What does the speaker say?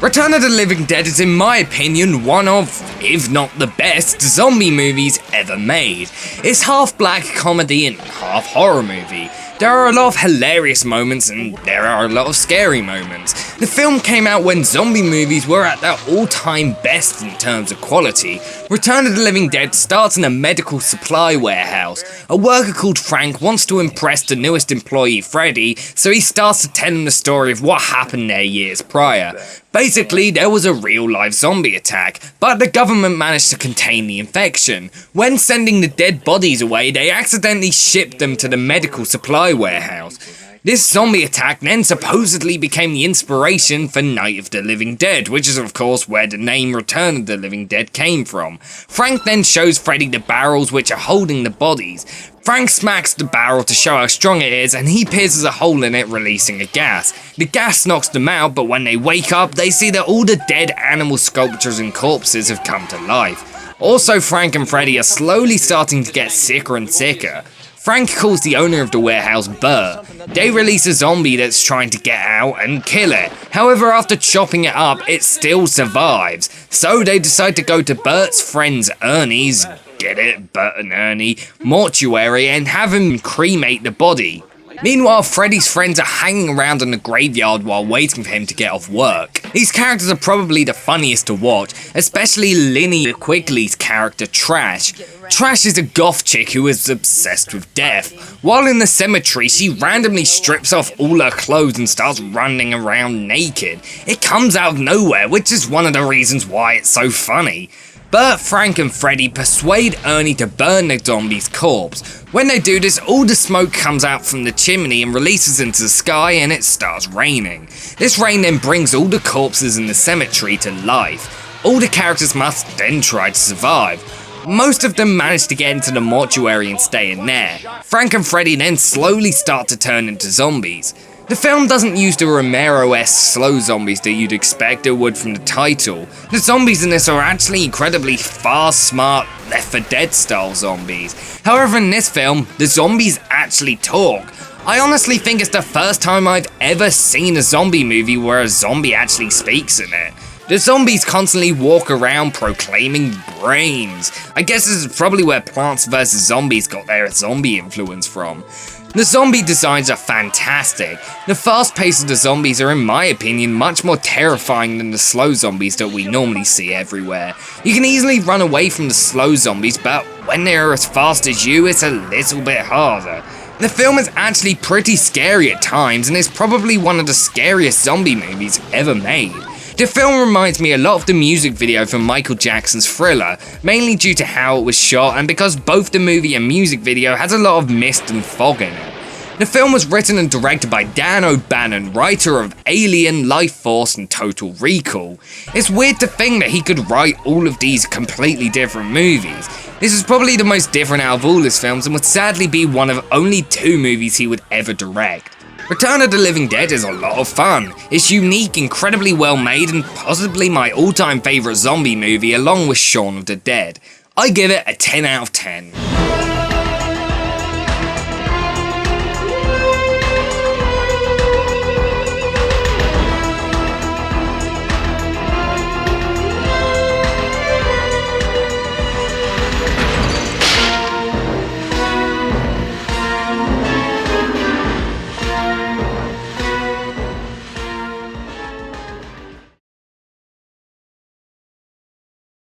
Return of the Living Dead is, in my opinion, one of, if not the best, zombie movies ever made. It's half black comedy and half horror movie. There are a lot of hilarious moments and there are a lot of scary moments. The film came out when zombie movies were at their all-time best in terms of quality. Return of the Living Dead starts in a medical supply warehouse. A worker called Frank wants to impress the newest employee, Freddy, so he starts to tell him the story of what happened there years prior. Basically, there was a real-life zombie attack, but the government managed to contain the infection. When sending the dead bodies away, they accidentally shipped them to the medical supply warehouse. This zombie attack then supposedly became the inspiration for Night of the Living Dead, which is of course where the name Return of the Living Dead came from. Frank then shows Freddy the barrels which are holding the bodies. Frank smacks the barrel to show how strong it is, and he pierces a hole in it, releasing a gas. The gas knocks them out, but when they wake up, they see that all the dead animal sculptures and corpses have come to life. Also, Frank and Freddy are slowly starting to get sicker and sicker. Frank calls the owner of the warehouse Bert. They release a zombie that's trying to get out and kill it. However, after chopping it up, it still survives. So they decide to go to Bert's friends Ernie's, get it, Bert and Ernie, mortuary and have him cremate the body. Meanwhile, Freddy's friends are hanging around in the graveyard while waiting for him to get off work. These characters are probably the funniest to watch, especially Linnea Quigley's character Trash. Trash is a goth chick who is obsessed with death. While in the cemetery, she randomly strips off all her clothes and starts running around naked. It comes out of nowhere, which is one of the reasons why it's so funny. Bert, Frank and Freddy persuade Ernie to burn the zombie's corpse. When they do this, all the smoke comes out from the chimney and releases into the sky, and it starts raining. This rain then brings all the corpses in the cemetery to life. All the characters must then try to survive. Most of them manage to get into the mortuary and stay in there. Frank and Freddy then slowly start to turn into zombies. The film doesn't use the Romero-esque slow zombies that you'd expect it would from the title. The zombies in this are actually incredibly fast, smart, Left 4 Dead style zombies. However, in this film, the zombies actually talk. I honestly think it's the first time I've ever seen a zombie movie where a zombie actually speaks in it. The zombies constantly walk around proclaiming brains. I guess this is probably where Plants vs. Zombies got their zombie influence from. The zombie designs are fantastic. The fast pace of the zombies are, in my opinion, much more terrifying than the slow zombies that we normally see everywhere. You can easily run away from the slow zombies, but when they are as fast as you, it's a little bit harder. The film is actually pretty scary at times and is probably one of the scariest zombie movies ever made. The film reminds me a lot of the music video from Michael Jackson's Thriller, mainly due to how it was shot and because both the movie and music video has a lot of mist and fog in it. The film was written and directed by Dan O'Bannon, writer of Alien, Life Force and Total Recall. It's weird to think that he could write all of these completely different movies. This is probably the most different out of all his films and would sadly be one of only 2 movies he would ever direct. Return of the Living Dead is a lot of fun. It's unique, incredibly well made, and possibly my all-time favourite zombie movie along with Shaun of the Dead. I give it a 10 out of 10.